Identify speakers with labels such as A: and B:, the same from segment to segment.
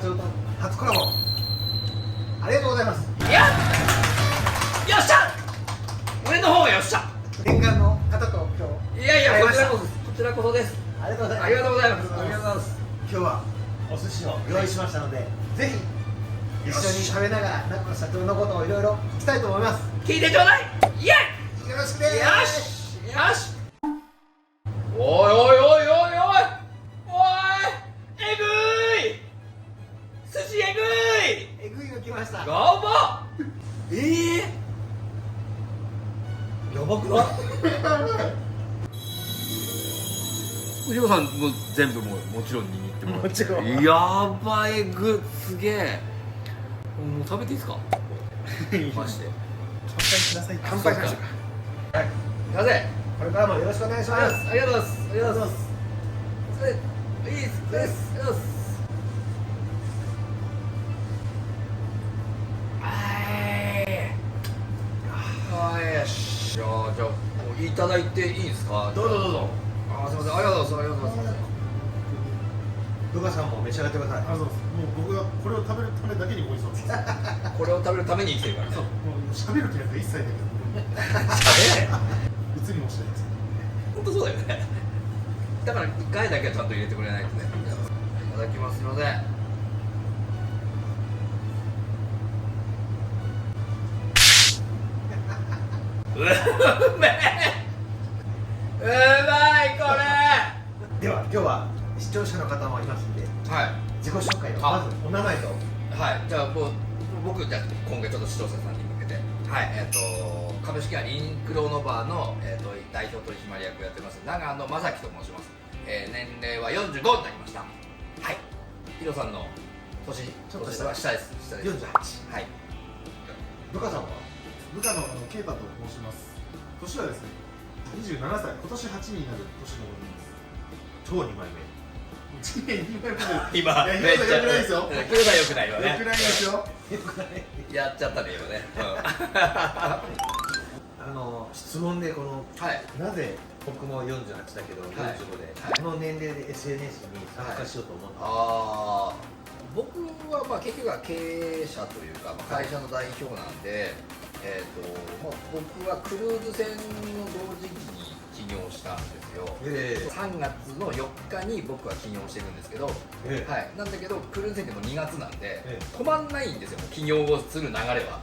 A: 長と初コラボありがとうございます。
B: いや、よっしゃ、俺の方がよっしゃ。
A: 念願の方と今日
B: いやいや、
A: 会いました。
B: こちらこそです。
A: ありがとうございます。
B: ありがとうございます。ありがとうございます。
A: 今日はお寿司を用意しましたので、ぜひ一緒に食べながら中野社長のことをいろいろ聞きたいと思います。
B: 聞いてちょうだい。イエイ。
A: よろしくです。
B: よしよし。おいおいおいおいおいおい、えぐい、筋えぐい、
A: えぐいの来ました。
B: やばっ。やばくない？藤子さんも全部もちろん握ってもらって、
A: もちろん
B: やばい、すげえ。もう食べていいですか？マジで
A: 乾杯しなさい。乾杯しましょう。はい。
B: なぜ
A: これからもよろしくお願いします。
B: ありがとうございます。ありがとうございます。いいですです。はい。よし。じゃあもういただいていいですか？
A: どうぞどうぞ。
B: あ、すみません。ありがとうございます。ありがとうございます。
A: ルカさんも召し上がってください。
C: そうです。もう僕がこれを食べるためだけにご一緒です。
B: これを食べるために生きてるからね。
C: そう、もう喋る気なんか一切ないけ
B: 喋れ。
C: ど、映りもしないです。
B: 本当そうだよね。だから1回だけはちゃんと入れてくれないとね。いただきます。すみません。うめえ。うまいこれ。
A: では今日は視聴者の方もいますんで、
B: はい。
A: 自己紹介をまずお名前と。
B: はい、じゃあ僕じゃあ今回ちょっと視聴者さんに向けて、はい、株式会リンクロノバの、代表取締役をやってます長野正樹と申します。年齢は45になりました。はい。ヒロさんの年
A: ちょっと下
B: は下です。下です。
A: 48。
B: はい。
A: ルカさんは
C: 部下のケイタと申します。年はですね、27歳、今年8になる年でございます。
A: 超2枚目。
C: 1年2枚目で。
B: 今
C: いや、ヒロさんよくないですよ。よ
B: ヒロさんよくないよね。
C: くないですよ。
B: やっちゃったね今ね。
A: 質問でこの
B: はい。
A: なぜ僕も48だけど45で、
B: はい
A: この年齢で SNS に参加しようと思ったの？
B: ああ、僕はまあ結局は経営者というか、まあ、会社の代表なんで、まあ、僕はクルーズ船の同時期に起業したんですよ。3月の4日に僕は起業してるんですけど、はい、なんだけどクルーズ船ってもう2月なんで、止まんないんですよ、もう起業をする流れは。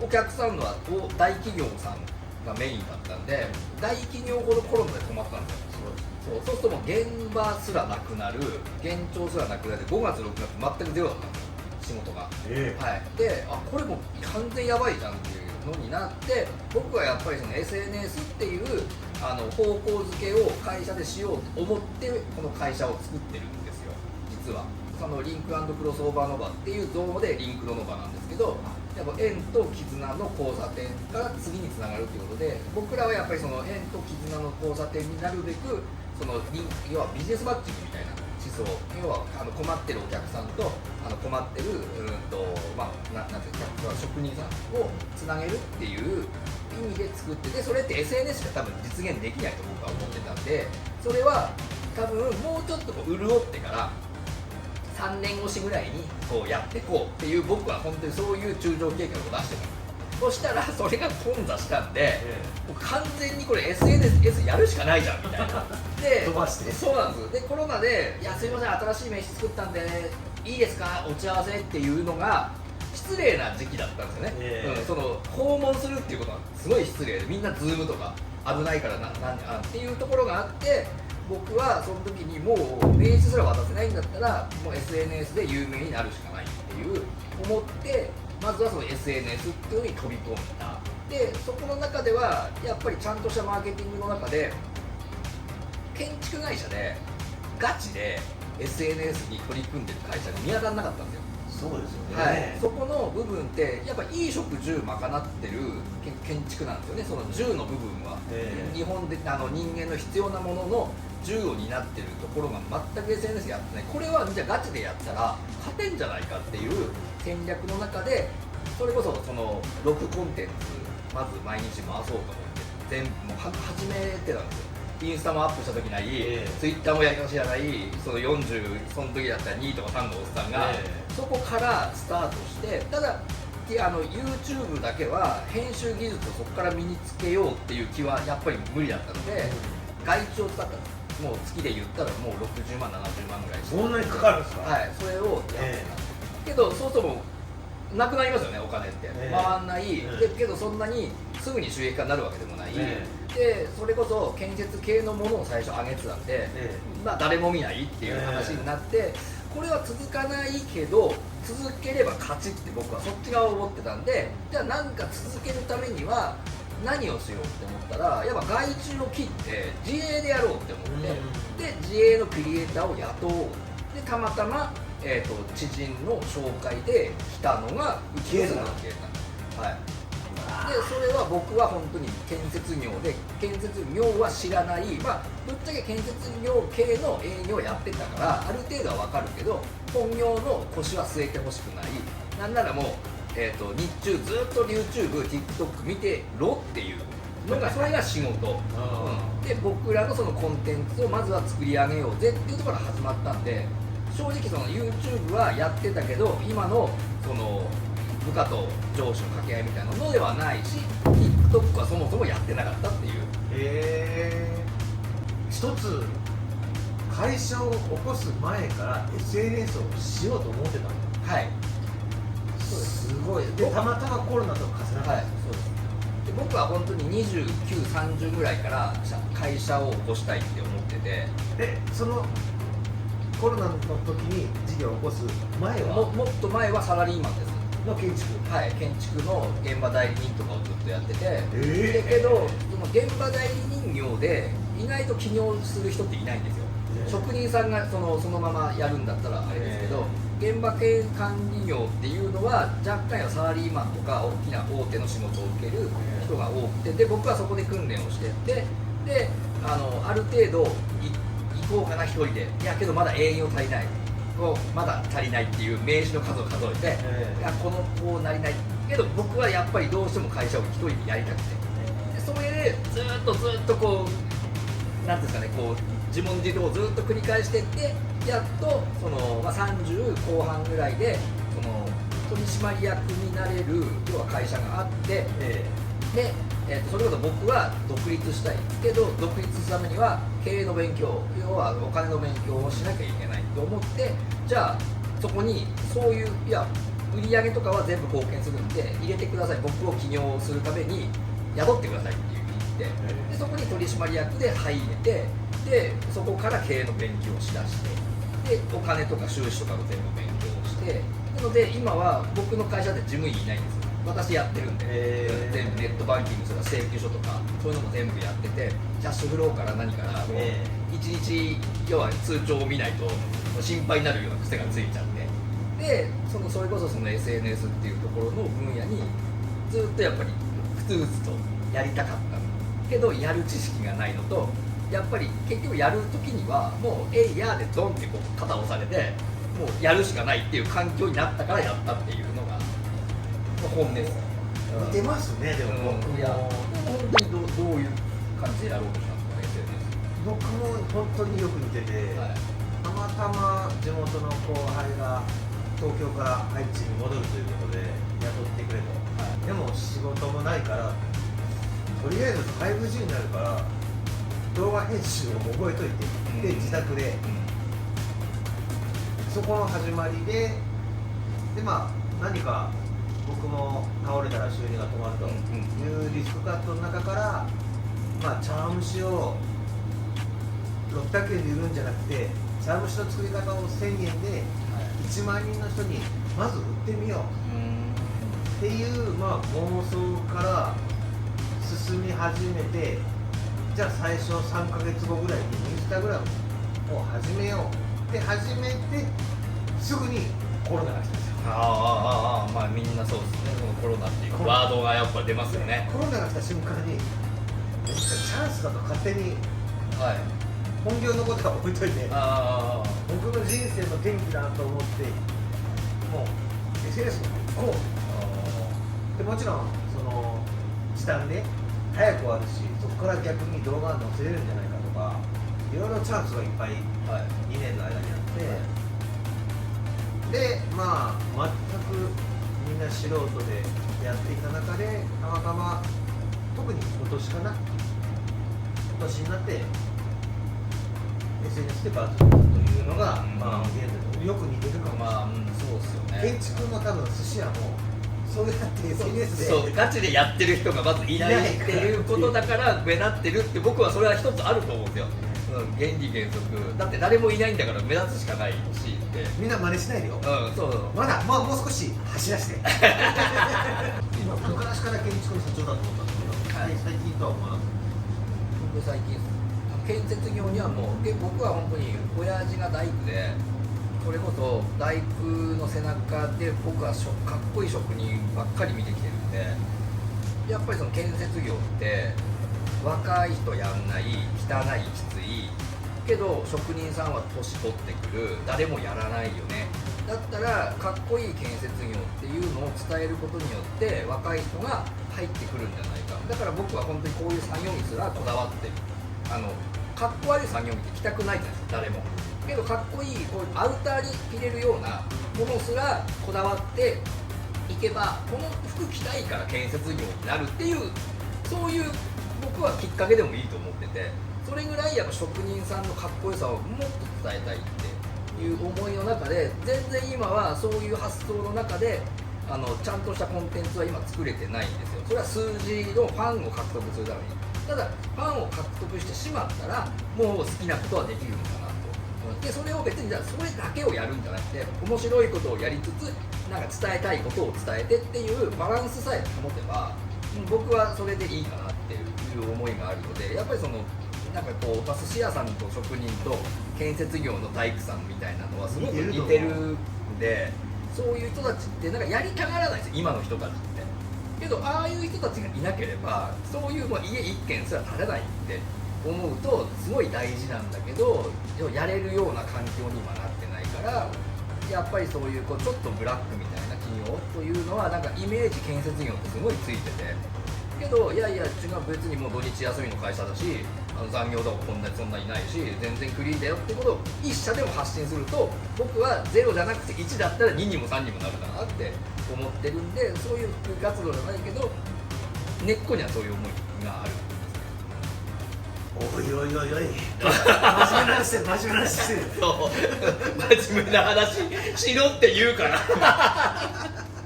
B: お客さんは大企業さんがメインだったんで、大企業ほどコロナで止まったんですよ。そうするともう現場すらなくなる、現状すらなくなるで5月6月全くゼロだったんですよ、仕事が。はい、で、これもう完全やばいじゃんっていうのになって、僕はやっぱりその SNS っていう方向づけを会社でしようと思ってこの会社を作ってるんですよ、実は。そのリンク&クロスオーバーノバっていう造語でリンクロノバなんですけど、やっぱ縁と絆の交差点から次につながるということで、僕らはやっぱりその縁と絆の交差点になるべく、その要はビジネスマッチングみたいな思想、要は困ってるお客さんと困ってるまあなんていうか職人さんをつなげるっていう意味で作ってて、それって SNS しか多分実現できないと僕は思ってたんで、それは多分もうちょっとこう潤ってから3年越しぐらいにこうやっていこうっていう、僕は本当にそういう中長計画を出してた。そしたらそれが頓挫したんで、もう完全にこれ SNS やるしかないじゃんみたいな。で、
A: 飛ばして
B: そうなんです。でコロナで「いやすいません、新しい名刺作ったんでいいですか、お茶合わせ」っていうのが失礼な時期だったんですよね。その訪問するっていうことはすごい失礼で、みんな Zoom とか危ないからっていうところがあって、僕はその時にもう名刺すら渡せないんだったらもう SNS で有名になるしかないっていう思って、まずはその SNS っていうのに飛び込んだ。でそこの中ではやっぱりちゃんとしたマーケティングの中で建築会社でガチで SNS に取り組んでる会社が見当たらなかったんですよ。
A: そうですよね。
B: はい、そこの部分ってやっぱ衣食住賄ってる建築なんですよね。その住の部分は、日本で人間の必要なものの住を担ってるところが全く SNS やってない。これはじゃあガチでやったら勝てんじゃないかっていう戦略の中で、それこそその6コンテンツまず毎日回そうと思って全部もう始めてたんですよ。インスタもアップした時ない、ツイッターもやり方知らないその40その時だったら2とか3のおっさんが、そこからスタートして、ただYouTube だけは編集技術をそこから身につけようっていう気はやっぱり無理だったので、外注を使ったんです。もう月で言ったらもう60万70万ぐらいして、
A: そんなにかかるんですか？
B: はい、それをやってた、けどそうするともうなくなりますよね、お金って、回んない、でけどそんなにすぐに収益化になるわけでもない、でそれこそ建設系のものを最初上げてたんで、まあ誰も見ないっていう話になって、これは続かないけど続ければ勝ちって僕はそっち側を思ってたんで、じゃあ何か続けるためには何をしようって思ったら、やっぱ外注を切って自営でやろうって思って、で自営のクリエイターを雇おうで、たまたま、知人の紹介で来たのがうちのスナック系なんです、はい、でそれは僕は本当に建設業で、建設業は知らない、まあぶっちゃけ建設業系の営業をやってたからある程度は分かるけど、本業の腰は据えてほしくない、なんならもう、日中ずっと YouTube、TikTok 見てろっていうのが、それが仕事、で僕らのそのコンテンツをまずは作り上げようぜっていうところから始まったんで、正直その YouTube はやってたけど今のその部下と上司の掛け合いみたいなのではないし、 TikTok はそもそもやってなかったっていう。
A: 一つ会社を起こす前から SNS をしようと思ってたんだ。
B: はい、
A: すごい。でたまたまコロナと重なった。
B: はい、そうです。で僕は本当に29、30ぐらいから会社を起こしたいって思ってて、
A: そのコロナの時に事業を起こす前は
B: もっと前はサラリーマンです
A: の建築、
B: はい、建築の現場代理人とかをずっとやってて、だけどその現場代理人業で意外と起業する人っていないんですよ、職人さんがそのままやるんだったらあれですけど、現場管理業っていうのは若干やサラリーマンとか大きな大手の仕事を受ける人が多くて、で僕はそこで訓練をしてって、である程度行こうかな一人で、いやけどまだ営業足りない、まだ足りないっていう名刺の数を数えて、いやこうなりないけど僕はやっぱりどうしても会社を一人でやりたくて、でそれでずっとこうなんですかね、こう自問自答をずっと繰り返していって、やっとその、30後半ぐらいでその取締役になれる要は会社があって、でそれこそ僕は独立したいけど、独立するためには経営の勉強、要はお金の勉強をしなきゃいけないと思って、じゃあそこにそういう、いや売り上げとかは全部貢献するんで入れてください、僕を起業するために雇ってくださいって言って、でそこに取締役で入れて、でそこから経営の勉強をしだして、でお金とか収支とかの全部勉強をして、なので今は僕の会社で事務員いないんですよ、私やってるんで、全部ネットバンキングとか請求書とかそういうのも全部やってて、キャッシュフローから何からもう一日要は通帳を見ないと心配になるような癖がついちゃって、でそれこそその SNS っていうところの分野にずっとやっぱりふつふつとやりたかったけど、やる知識がないのと、やっぱり結局やるときにはもうエイヤーでドンってこう肩を押されてもうやるしかないっていう環境になったからやったっていうのが本音です。
A: 似てますね。でも僕も、
B: いや本当にどういう感じでやろうとしたんですか、SNS。
A: 僕も本当によく似てて、たまたま地元の後輩が東京から愛知に戻るということで雇ってくれと、でも仕事もないからとりあえず 5G になるから動画編集を覚えといて、で自宅で、そこの始まりで、まあ何か僕も倒れたら収入が止まるというリスクカットの中から、まあ茶碗蒸しを600円で売るんじゃなくて、茶碗蒸しの作り方を1000円で1万人の人にまず売ってみようっていう、まあ妄想から進み始めて、じゃあ最初3ヶ月後ぐらいにインスタグラムを始めようって始めて、すぐにコロナが来たんですよ。
B: まあみんなそうですね、このコロナっていうワードがやっぱ出ますよね。
A: コロナが来た瞬間にチャンスだと勝手に、本業のことは置いといて、僕の人生の転機だと思って、もう SNS もこうで、もちろんその時短で早く終わるし、そこから逆に動画が載せれるんじゃないかといろいろチャンスがいっぱい
B: はい
A: 2年の間にあって、でまあ全くみんな素人でやっていた中でたまたま特に今年かな、今年になって SNS でバズったというのが、まあ現在よく似てるかもしれない。
B: まあ、そうっすよね。
A: 建築の多分寿司屋もそうやって SNS で
B: そうガチでやってる人がまずいないっていうことだから目立ってるって僕はそれは一つあると思うんですよ、原理原則だって誰もいないんだから目立つしかないしって
A: みんな真似しないでよ、
B: そう
A: まだ、まあ、もう少し走らせて今昔から建築の社長だと思ったんですけど、
B: はい
A: 最近とは思わなかっ
B: 僕最近建設業にはもう僕は本当に親父が大工でそれこそ大工の背中で僕はかっこいい職人ばっかり見てきてるんでやっぱりその建設業って若い人やんない汚いきついけど職人さんは年取ってくる誰もやらないよねだったらかっこいい建設業っていうのを伝えることによって若い人が入ってくるんじゃないかだから僕は本当にこういう産業にすらこだわってるかっこ悪い産業にって着たくないじゃないですか誰もけどかっこいいこうアウターに着れるようなものすらこだわっていけばこの服着たいから建設業になるっていうそういう僕はきっかけでもいいと思っててそれぐらいやっぱ職人さんのかっこよさをもっと伝えたいっていう思いの中で全然今はそういう発想の中でちゃんとしたコンテンツは今作れてないんですよそれは数字のファンを獲得するためにただファンを獲得してしまったらもう好きなことはできるのかなとでそれを別にじゃあそれだけをやるんじゃなくて面白いことをやりつつなんか伝えたいことを伝えてっていうバランスさえ保てば僕はそれでいいかなっていう思いがあるのでやっぱりそのなんかこう寿司屋さんと職人と建設業の大工さんみたいなのはすごく似てるんでそういう人たちってなんかやりたがらないですよ今の人たちってけどああいう人たちがいなければそういう家一軒すら建てないって思うとすごい大事なんだけどやれるような環境にはなってないからやっぱりそういうちょっとブラックみたいな企業というのはなんかイメージ建設業ってすごいついててけどいやいや違う別にもう土日休みの会社だし残業とかそんないないし全然クリーンだよってことを一社でも発信すると僕は0じゃなくて1だったら2にも3にもなるかなって思ってるんでそういう普及活動じゃないけど根っこにはそういう思いがある
A: おいおいおいおい真面目な話してる真面目な話してる
B: そう真面目な話しろって言うから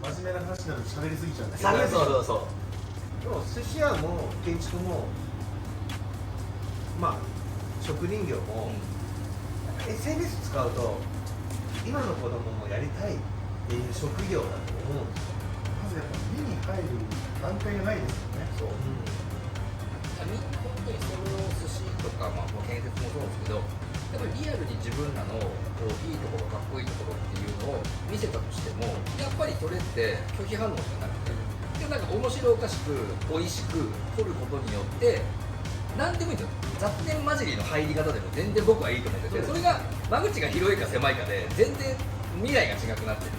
C: 真面目な話なのに喋りすぎちゃうんで
B: そう
A: でも寿司屋も建築もまあ職人業も、SNS 使うと今の子供もやりたいっていう職業だと思うんですよ
C: まずやっぱ目に入る段階がないですよね
B: そう、みんな本当にその寿司とか、建設もそうですけどやっぱりリアルに自分らのいいところかっこいいところっていうのを見せたとしてもやっぱりそれって拒否反応じゃなくてでもなんか面白おかしく美味しく撮ることによって何でもいいんですよ雑念混じりの入り方でも全然僕はいいと思っててそれが間口が広いか狭いかで全然未来が違くなってる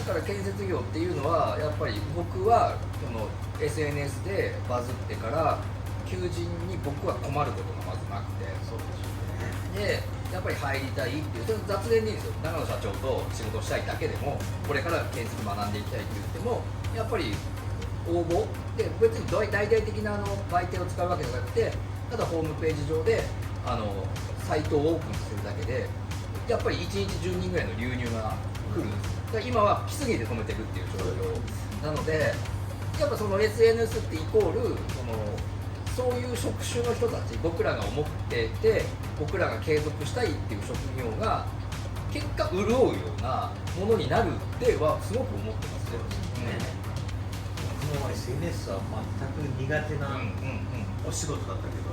B: だから建設業っていうのはやっぱり僕はその SNS でバズってから求人に僕は困ることがまずなくて
A: そうでしょうね
B: でやっぱり入りたいっていうそれ雑念でいいんですよ長野社長と仕事したいだけでもこれから建設学んでいきたいって言ってもやっぱり応募で別に大々的な媒体を使うわけじゃなくてただホームページ上でサイトをオープンするだけでやっぱり1日10人ぐらいの流入が来るんですだから今は来すぎて止めてるっていう状況なのでやっぱその SNS ってイコールそういう職種の人たち僕らが思っていて僕らが継続したいっていう職業が結果潤うようなものになるってはすごく思ってますよ、
A: 僕も SNS は全く苦手なお仕事だったけど、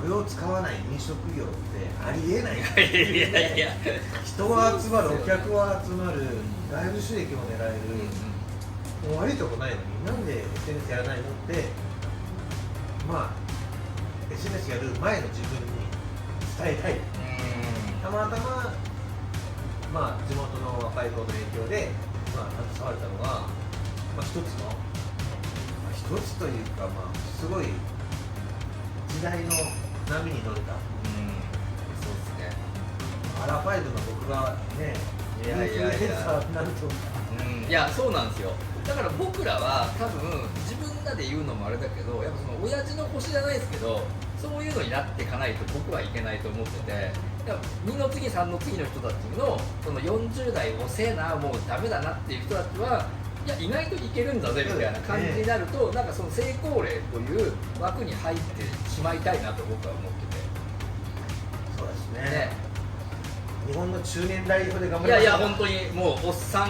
A: これを使わない飲食業ってありえない
B: いや
A: 人は集まるお客は集まる外部収益も狙える、もう悪いとこないのになんで SNS やらないのってまあ SNS やる前の自分に伝えたいたまたま地元の若い子の影響で携われたのが一つというかすごい時代の波に乗れた。
B: そうですね。
A: アラファイブの僕がね、
B: いやいやいや
A: インフルエンサーになると。
B: いやそうなんですよ。だから僕らは多分自分らで言うのもあれだけど、やっぱその親父の星じゃないですけど、そういうのになっていかないと僕はいけないと思ってて、2の次3の次の人たちのその40代遅えな、もうダメだなっていう人たちは、いや意外といけるんだぜみたいな感じになると、なんかその成功例という枠に入ってしまいたいなと僕は思ってて。
A: そうです
B: ね
A: ね。日本の中年代表で頑張
B: いや
A: りました。
B: いや本当にもうおっさ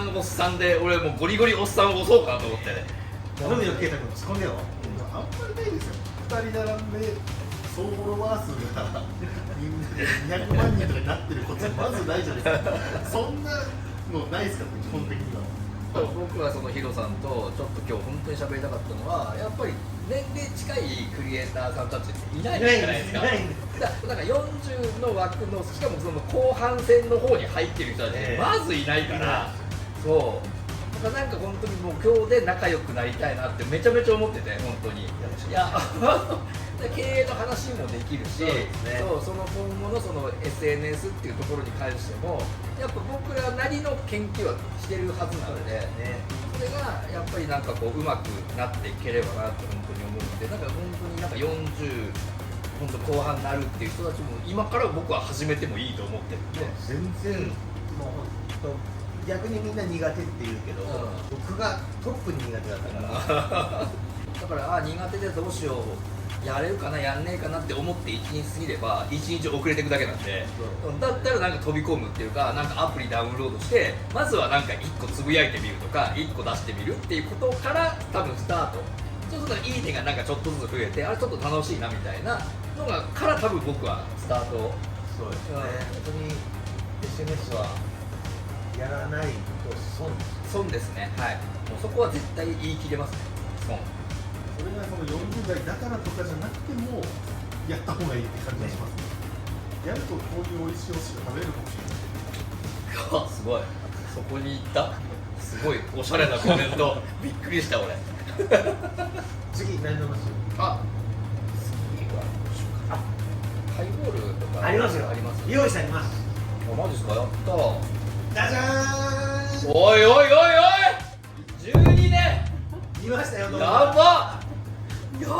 B: んで、俺もうゴリゴリおっさんを押そうかなと思ってね。
A: 頼むよ圭太君、突っ込んでよ。
C: あんまりないですよ。2人並んで総フォロワー数が200万人とかになってることまずないじゃないですか。そんなのないですから基本的には。
B: 僕はそのヒロさんとちょっと今日本当に喋りたかったのは、やっぱり年齢近いクリエイターさんたちっていないじゃないですか。だから40の枠の、しかもその後半戦の方に入ってる人たちってまずいないから、そうだからなんか本当にもう今日で仲良くなりたいなってめちゃめちゃ思ってて、本当に。いや経営の話もできるし、その今後のその SNS っていうところに関してもやっぱ僕らなりの研究はしてるはずなので、それがやっぱりなんかこううまくなっていければなって本当に思うので、なんか本当になんか40本当後半になるっていう人たちも今から僕は始めてもいいと思ってるんで。
A: 全然もう本当逆にみんな苦手って言うけど、僕がトップに苦手だったから
B: だから苦手でどうしよう、やれるかなやんねえかなって思って1日過ぎれば1日遅れていくだけなんで、だったらなんか飛び込むっていうか、なんかアプリダウンロードしてまずはなんか1個つぶやいてみるとか1個出してみるっていうことから多分スタート、そうするといいねがなんかちょっとずつ増えて、あれちょっと楽しいなみたいなのがから多分僕はスタート。
A: そうですね、本当に SNS はやらないと損です。
B: 損ですね。はい、もうそこは絶対言い切れますね。損。
C: それがその40代だからとかじゃなくてもやった方がいいって感じがしますね。やるとこういう美味しいお寿司が食べれるかもしれない。
B: すごい、そこに行った。すごいおしゃれなコメントびっくりした俺。
A: 次何飲みます？
B: あ、次はどうしようかな。ハイボールとか
A: ありますよ。
B: あります。
A: 用意してあります。
B: あ、マジですか。やった
A: じゃじゃーん。
B: おいおいおいおい、12年。
A: 見ましたよ動
B: や
A: 画。
B: ばやば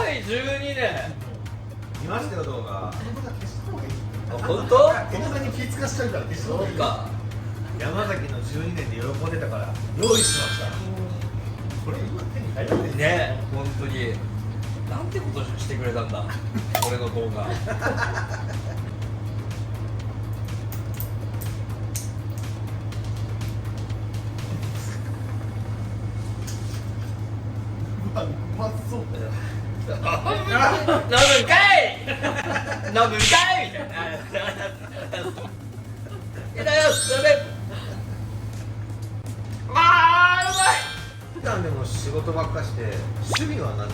B: い、12年。
A: 見ましたよ動画。
C: 消した方がいい。
B: あ、本当？
C: こんなに気付かしちゃうから消した方がいい。
B: そうか。
A: 山崎の12年で喜んでたから用意しました。
C: これ今手に入らないです
B: ね、本当になんてことしてくれたんだ俺の動画。
C: うまそう。
B: 飲むんかい飲むんかいみたいな。いたよ、すべ。あー、うまい。
A: 普段でも仕事ばっかして趣味は何なんで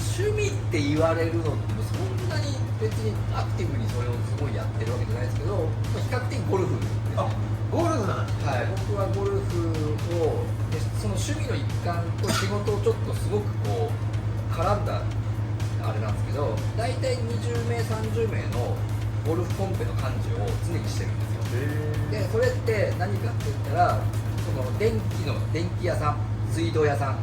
A: すか？
B: 趣味って言われるのってそんなに別にアクティブにそれをすごいやってるわけじゃないですけど、比較的ゴルフですね。
A: ゴルフなんですね。
B: はい、僕はゴルフをでその趣味の一環と仕事をちょっとすごくこう絡んだあれなんですけど、大体20名30名のゴルフコンペの幹事を常にしてるんですよ。でそれって何かって言ったら、その電気屋さん、水道屋さん、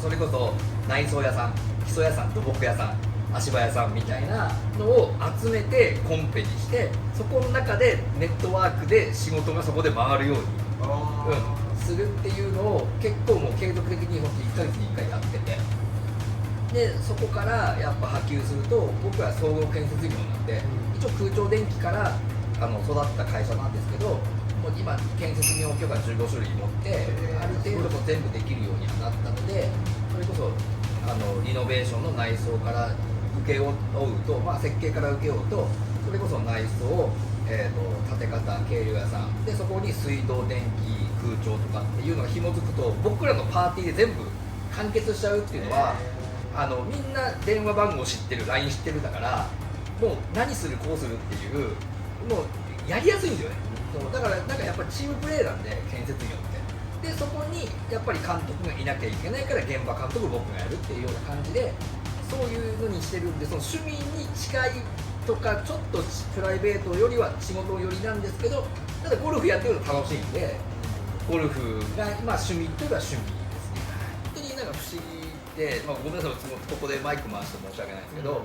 B: それこそ内装屋さん、基礎屋さん、土木屋さん、足場屋さんみたいなのを集めてコンペにして、そこの中でネットワークで仕事がそこで回るように、するっていうのを結構もう継続的に1ヶ月に1回やってて、でそこからやっぱ波及すると、僕は総合建設業なんで、一応空調電気から育った会社なんですけど、もう今建設業許可15種類持ってある程度全部できるようにはなったので、それこそリノベーションの内装から請け負うと、設計から請け負うと、それこそ内装、建て方、計量屋さんで、そこに水道、電気、空調とかっていうのが紐づくと、僕らのパーティーで全部完結しちゃうっていうのは、みんな電話番号知ってる、 LINE 知ってるだから、もう何するこうするっていう、もうやりやすいんですよね。そうだからなんかやっぱりチームプレーなんで、建設業って。でそこにやっぱり監督がいなきゃいけないから、現場監督僕がやるっていうような感じで、そういうのにしてるんで、その趣味に近いとかちょっとプライベートよりは仕事寄りなんですけど、ただゴルフやってるの楽しいんで、ゴルフがまあ趣味といえば趣味ですね。本当になんか不思議で、まあ、ごめんなさい、ここでマイク回して申し訳ないんですけど、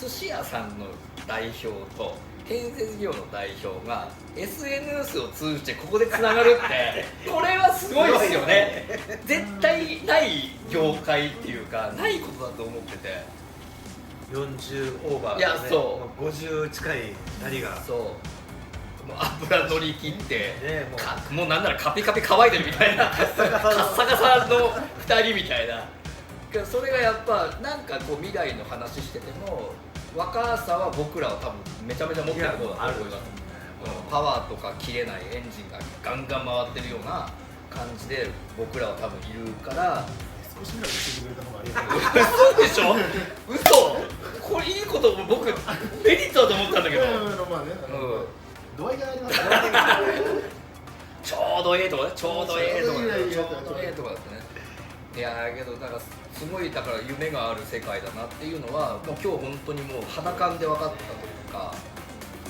B: 寿司屋さんの代表と建設業の代表が SNS を通じてここでつながるってこれはすごいですよね。絶対ない業界っていうかないことだと思ってて、
A: 40オーバー、ね、
B: いやそう
A: もう50近い2人が
B: そうもう油乗り切って、
A: ね
B: もうなんならカピカピ乾いてるみたいなカッサカサの2人みたいな。それがやっぱなんかこう未来の話してても若さは僕らは多分めちゃめちゃ持ってる方だと思います。パワーとか切れないエンジンがガンガン回ってるような感じで僕らは多分いるから。
C: 少しぐらい教えてくれた方がありがとう。
B: 嘘でしょ。嘘。これいいこと僕メリットだと思ったんだけど。
C: まあね、度合いがありますね。
B: ちょうどいいとこね、ちょうどいいとこね、
C: いい
B: ちょうどいいとこだったね。いやーけどなんかすごいだから夢がある世界だなっていうのはもう今日本当にもう肌感で分かったというか。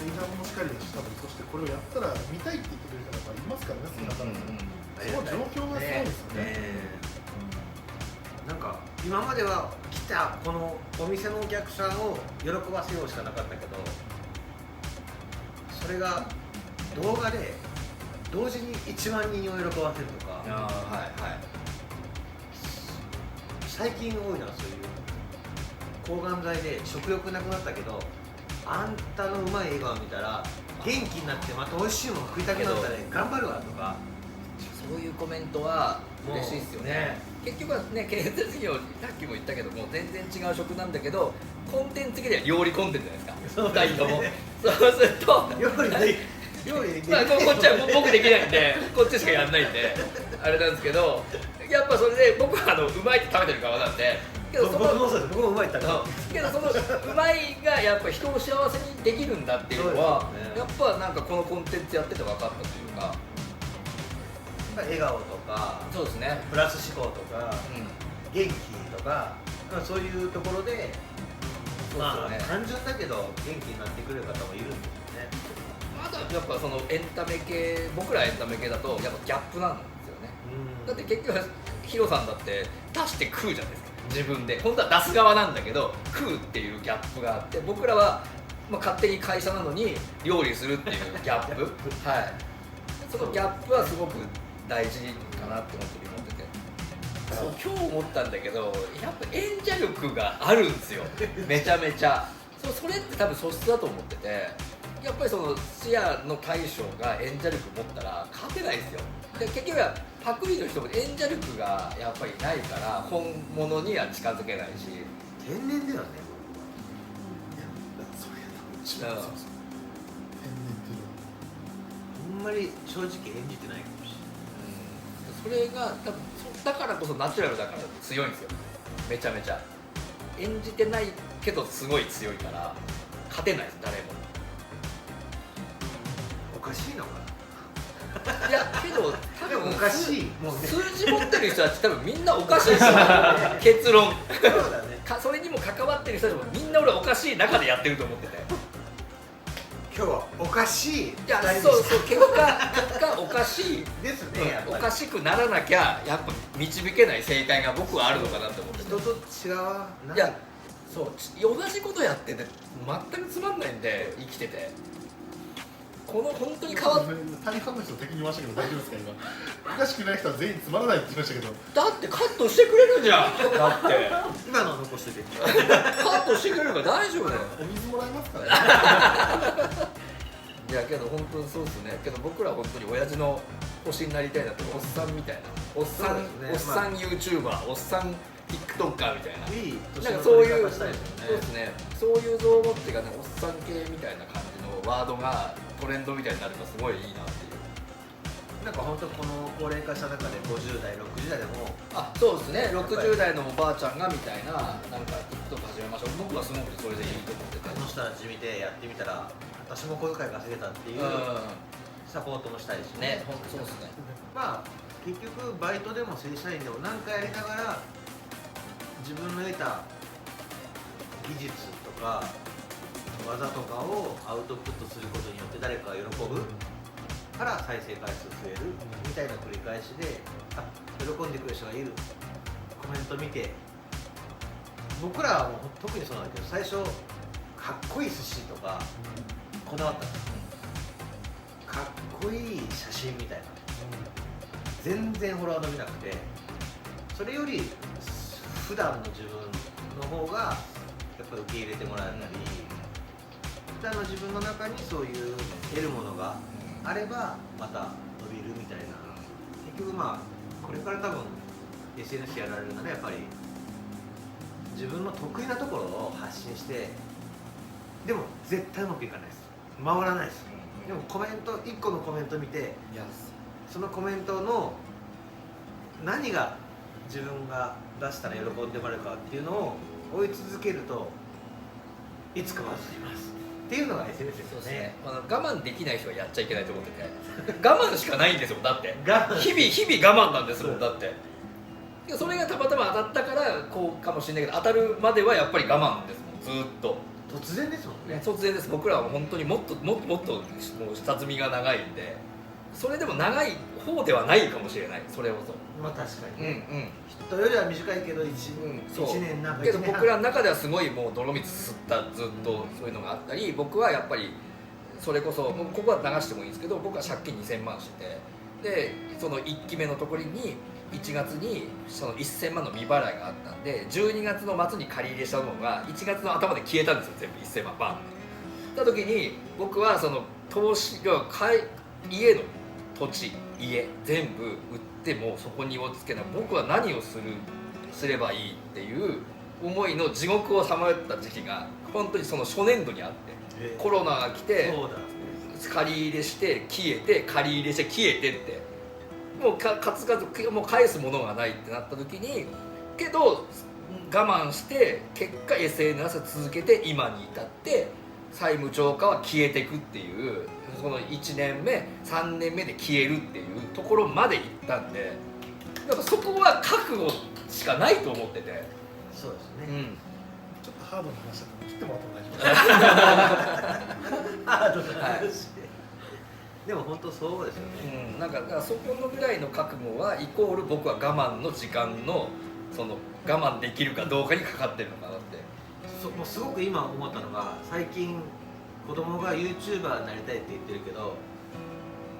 C: インターもしっかりですし、多分そしてこれをやったら見たいって言ってくれる方がいますからね、その状況がすごいですよね。
A: なんか今までは来たこのお店のお客さんを喜ばせようしかなかったけど、それが動画で同時に1万人を喜ばせるとか、
B: はいはい。
A: 最近多いのはそういう抗がん剤で食欲なくなったけど、あんたのうまい笑顔見たら元気になってまた美味しいもの食いたくなったね、頑張るわとか、
B: そういうコメントは嬉しいですよね。結局はね、建設業、さっきも言ったけども全然違う職なんだけど、コンテンツ的には料理コンテンツじゃないですか、2人とも。そうすると
A: 料理で
B: まあ、こっちは僕できないんで、こっちしかやんないんであれなんですけど、やっぱそれで僕はうまいって食べてる側なんで、けどその
A: 僕もうまいって食べた
B: けどそのうまいがやっぱ人を幸せにできるんだっていうのは、やっぱなんかこのコンテンツやってて分かったというか。
A: 笑顔とか、
B: そうですね、
A: プラス思考とか、元気とか、そういうところで、まあ単純だけど元気になってくれる方もいるんですよね。
B: まだやっぱそのエンタメ系、僕らエンタメ系だとやっぱギャップなんですよね。だって結局ヒロさんだって出して食うじゃないですか、自分で。本当は出す側なんだけど食うっていうギャップがあって、僕らは、まあ、勝手に会社なのに料理するっていうギャップはい、そのギャップはすごく大事かなって思ってて、そう今日思ったんだけど、やっぱ演者力があるんですよ、めちゃめちゃ。それって多分素質だと思ってて、やっぱりその視野の大将が演者力持ったら勝てないですよ。で結局はパクリの人も演者力がやっぱりないから本物には近づけないし。
A: 天然だよね。
C: それ多分一番そうそう。天然っていうのは
A: あんまり正直演じてないかもし
B: それが多分だからこそナチュラルだから強いんですよ、めちゃめちゃ。演じてないけどすごい強いから勝てないです、誰も。
A: おかしいのか
B: いやけど多分
A: でもおかしいもうね
B: 数字持ってる人たち多分みんなおかしいですよ結論
A: な。そうだね。
B: それにも関わってる人たちもみんな俺おかしい中でやってると思ってて、
A: 今日はおかしい。
B: いやそうそう、結果おかしい
A: ですね。やっぱり
B: おかしくならなきゃやっぱ導けない正解が僕はあるのかなと思ってて。
A: 人と違うない
B: やそう同じことやってて全くつまんないんで、生きててこの本当に変わっ
C: 大半の人敵に回したけど大丈夫ですか今。おかしくない人は全員つまらないって言いましたけど。
B: だってカットしてくれるじゃんだって
A: 今の残してて。
B: カットしてくれるから大丈夫だよ。
C: お水もらえますからね。
B: いやけど本当にそうですね。けど僕らは本当に親父の星になりたいなって、おっさんみたいな、おっさん、
A: そうですね
B: おっさん YouTuber、おっさん TikToker みたいな。
A: いい年の
B: なんかそういう、
A: 取り方したいですよね。
B: そうですね。そういう像を持ってがね、おっさん系みたいな感じのワードがトレンドみたいになるとすごいいいなっていう。
A: なんか本当この高齢化した中で50代、60代でも
B: あ、そうですね。60代のおばあちゃんがみたいな、なんか TikTok 始めましょう。僕はすごくそれでいいと思ってて。
A: あの人たち見てやってみたら私も小遣い稼げたっていうサポートもしたいしね。
B: ね、本当そうですね。
A: まあ結局バイトでも正社員でも何かやりながら自分の得た技術とか技とかをアウトプットすることによって誰かが喜ぶから再生回数増えるみたいな繰り返しで、あ、喜んでくれる人がいる、コメント見て、僕らはもう特にそうなんだけど、最初かっこいい寿司とかこだわったの、かっこいい写真みたいな、全然フォロワー伸びなくて、それより普段の自分の方がやっぱり受け入れてもらえたり、普段の自分の中にそういう得るものがあればまた伸びるみたいな。結局まあこれから多分 SNS やられるならやっぱり自分の得意なところを発信して、でも絶対うまくいかないです、回らないです。でもコメント1個のコメント見て、
B: いや
A: そのコメントの何が自分が出したら喜んでもらえるかっていうのを追い続けるといつかバズりますっていうのが SNS ですよね。
B: 我慢できない人はやっちゃいけないと思ってて我慢しかないんですよ。だって
A: 我慢
B: 日々我慢なんですもん。だってそれがたまたま当たったからこうかもしれないけど、当たるまではやっぱり我慢ですもん、ずっと。
A: 突然ですもんね。
B: 突然です。僕らは本当にもっともっともう下積みが長いんで、それでも長い方ではないかもしれない。それこそ
A: まあ確かにね、
B: うん
A: 人よりは短いけど 1
B: そう
A: 年なんか
B: けど
A: 1年半
B: 僕らの中ではすごいもう泥水吸ったずっとそういうのがあったり、僕はやっぱりそれこそもうここは流してもいいんですけど、僕は借金2000万してて、でその1期目のところに1月にその1000万の未払いがあったんで、12月の末に借り入れしたのが1月の頭で消えたんですよ、全部1000万バンってた時に、僕はその投資が家の土地家全部売ってもそこに追いつけない、僕は何をすればいいっていう思いの地獄をさまよった時期が本当にその初年度にあって、コロナが来て
A: そうだ
B: 借り入れして消えて借り入れして消えてって、もう数々もう返すものがないってなった時に、けど我慢して結果 SNS 続けて今に至って債務超過は消えていくっていう、その1年目3年目で消えるっていうところまで行ったんで、やっぱそこは覚悟しかないと思ってて。
A: そうですね、
C: ちょっとハードな話だったので切ってもらっても大丈夫ですか。
A: ハードな話で、でも本当そうですよね、
B: なんかだからそこのぐらいの覚悟はイコール僕は我慢の時間のその我慢できるかどうかにかかってるのかなって。
A: もうすごく今思ったのが、最近子供が YouTuber になりたいって言ってるけど、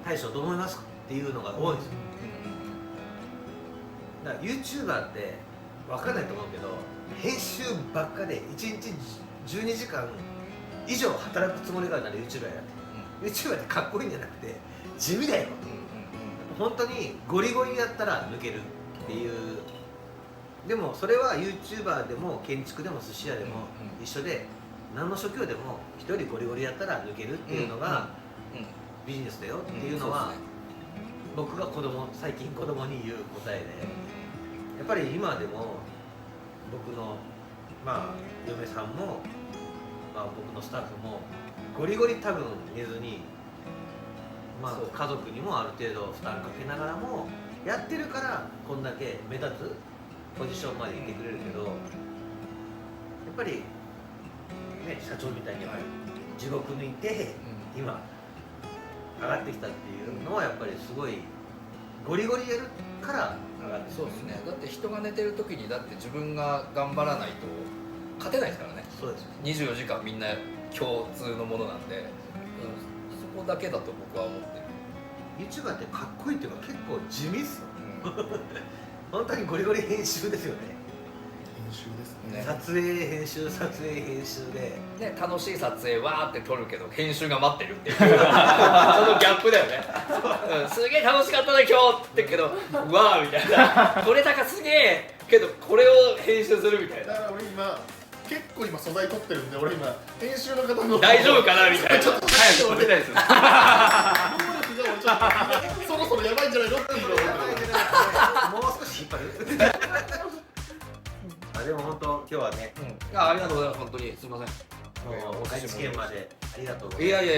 A: 大将どう思いますかっていうのが多いんですよ。だから YouTuber って分かんないと思うけど、編集ばっかで1日12時間以上働くつもりがあるなら YouTuber やって、YouTuber ってかっこいいんじゃなくて地味だよ、本当にゴリゴリやったら抜けるっていう。でもそれは YouTuber でも建築でも寿司屋でも一緒で、何の職業でも一人ゴリゴリやったら抜けるっていうのがビジネスだよっていうのは、僕が最近子供に言う答えで、やっぱり今でも僕の嫁さんも、僕のスタッフもゴリゴリ多分寝ずに、家族にもある程度負担かけながらもやってるから、こんだけ目立つポジションまでいてくれるけど、やっぱりね、社長みたいに地獄抜いて今上がってきたっていうのは、やっぱりすごいゴリゴリやるから上がってきた。
B: そうですね。だって人が寝てる時にだって自分が頑張らないと勝てないですからね。
A: そうです。
B: 24時間みんな共通のものなんで、そこだけだと僕は思ってる。
A: YouTuber ってかっこいいっていうか結構地味っすよ、本当にゴリゴリ編集ですよね。
C: 編集ですね。
A: 撮影編集で
B: ね、楽しい撮影わーって撮るけど編集が待ってるっていうそのギャップだよね、すげえ楽しかったね今日ってけど、わーみたいな、撮れたかすげえけどこれを編集するみたいな、
C: だから俺結構今素材撮ってるんで、俺今編集の方の
B: 大丈夫かなみたいな、
C: ちょっと
B: 早く撮りたいですよ
C: そろそろやばいんじゃないのっていうのを
A: もう少し引っ張るでも本当今日はね、
B: ありがとうございます。本当にすみません。
A: 愛知県までありがとうございます。
B: いや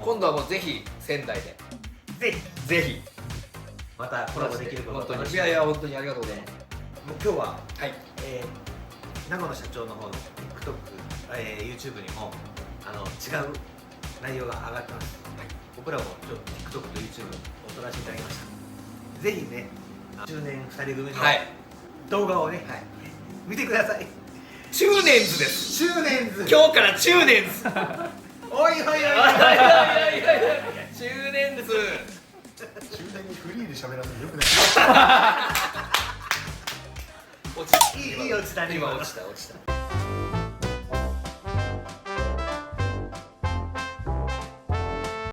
B: 今度はもうぜひ仙台でぜひ
A: またコラボできることを楽しみに。
B: いや本当にありがとうございます。
A: もう今日は
B: はい、
A: 長野社長の方の TikTok、YouTube にも違う内容が上がってます。僕らもちょっと TikTok と YouTube を撮らせていただきました。ぜひね、中年2人組の動画をね、見てください。
B: 中年図です。
A: 中年図。
B: 今日から中年図。
A: おいおいおいおいおい。
B: 中年図。
C: 中年にフリーで喋らせるのよくない。
B: 落ちた。
A: いい落ちたね。
B: 今落ちた。